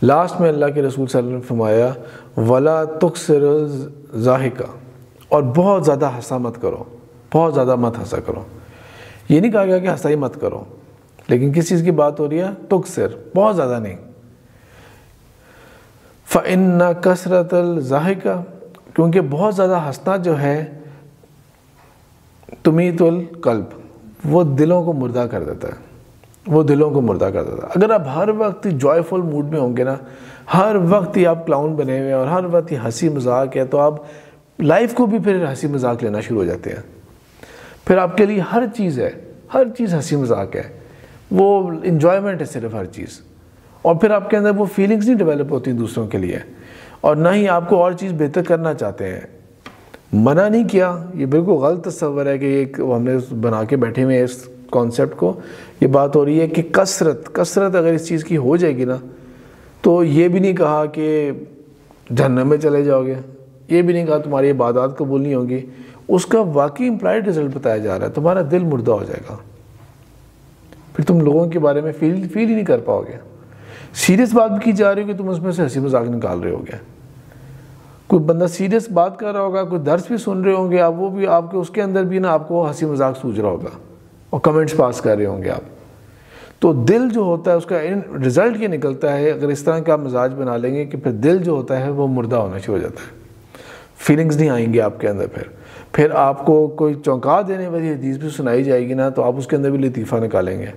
لاسٹ میں اللہ کے رسول صلی اللہ علیہ وسلم نے فرمایا ولا تکثر ضاحکا, اور بہت زیادہ ہنسا مت کرو, بہت زیادہ مت ہنسا کرو. یہ نہیں کہا گیا کہ ہنسا ہی مت کرو, لیکن کس چیز کی بات ہو رہی ہے؟ تکثر, بہت زیادہ نہیں. فإن کثرت الضحک, کیونکہ بہت زیادہ ہنسنا جو ہے تمیت القلب, وہ دلوں کو مردہ کر دیتا ہے, وہ دلوں کو مردہ کر دیتا ہے. اگر آپ ہر وقت جوائفل موڈ میں ہوں گے نا, ہر وقت ہی آپ کلاؤن بنے ہوئے ہیں اور ہر وقت ہی ہنسی مذاق ہے, تو آپ لائف کو بھی پھر ہنسی مذاق لینا شروع ہو جاتے ہیں. پھر آپ کے لیے ہر چیز ہے, ہر چیز ہنسی مذاق ہے, وہ انجوائمنٹ ہے صرف ہر چیز. اور پھر آپ کے اندر وہ فیلنگز نہیں ڈیولپ ہوتی دوسروں کے لیے, اور نہ ہی آپ کو اور چیز بہتر کرنا چاہتے ہیں. منع نہیں کیا, یہ بالکل غلط تصور ہے کہ یہ ہم نے بنا کے بیٹھے ہوئے ہیں اس کانسیپٹ کو. یہ بات ہو رہی ہے کہ کثرت اگر اس چیز کی ہو جائے گی نا, تو یہ بھی نہیں کہا کہ جہنم میں چلے جاؤ گے, یہ بھی نہیں کہا تمہاری عبادات قبول نہیں ہوگی. اس کا واقعی امپلائڈ رزلٹ بتایا جا رہا ہے, تمہارا دل مردہ ہو جائے گا. پھر تم لوگوں کے بارے میں فیل ہی نہیں کر پاؤ گے. سیریس بات بھی کی جا رہی ہو کہ تم اس میں سے ہنسی مذاق نکال رہے ہوگے. کوئی بندہ سیریس بات کر رہا ہوگا, کوئی درس بھی سن رہے ہوں گے آپ, وہ بھی آپ کے اس کے اندر بھی نا آپ کو ہنسی مذاق سوچ رہا ہوگا اور کمنٹس پاس کر رہے ہوں گے آپ. تو دل جو ہوتا ہے اس کا رزلٹ یہ نکلتا ہے, اگر اس طرح کا مزاج بنا لیں گے کہ پھر دل جو ہوتا ہے وہ مردہ ہونا شروع ہو جاتا ہے, فیلنگز نہیں آئیں گے آپ کے اندر. پھر آپ کو کوئی چونکا دینے والی حدیث بھی سنائی جائے گی نا, تو آپ اس کے اندر بھی لطیفہ نکالیں گے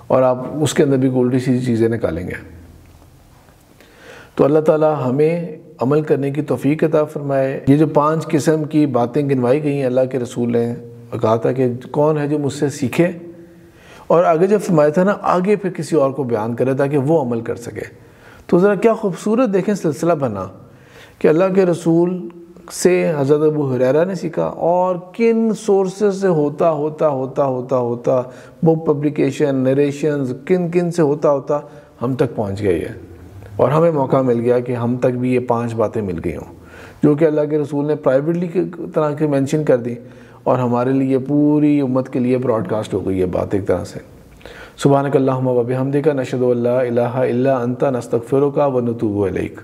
اور آپ اس کے اندر بھی الٹی سیدھی چیزیں نکالیں گے. تو اللہ تعالیٰ ہمیں عمل کرنے کی توفیق عطا فرمائے. یہ جو 5 قسم کی باتیں گنوائی گئی ہیں اللہ کے رسول نے, کہا تھا کہ کون ہے جو مجھ سے سیکھے, اور آگے جب فرمایا تھا نا آگے پھر کسی اور کو بیان کرے تاکہ وہ عمل کر سکے. تو ذرا کیا خوبصورت دیکھیں سلسلہ بنا کہ اللہ کے رسول سے حضرت ابو ہریرہ نے سیکھا, اور کن سورسز سے ہوتا وہ پبلیکیشن نریشنز کن سے ہوتا ہم تک پہنچ گئی ہے, اور ہمیں موقع مل گیا کہ ہم تک بھی یہ 5 باتیں مل گئی ہوں جو کہ اللہ کے رسول نے پرائیویٹلی کی طرح کے مینشن کر دی, اور ہمارے لیے پوری امت کے لیے براڈ کاسٹ ہو گئی یہ بات ایک طرح سے. سبحانک اللہم و بحمدک نشہد ان لا الہ الا انت نستغفرک و نتوب الیک.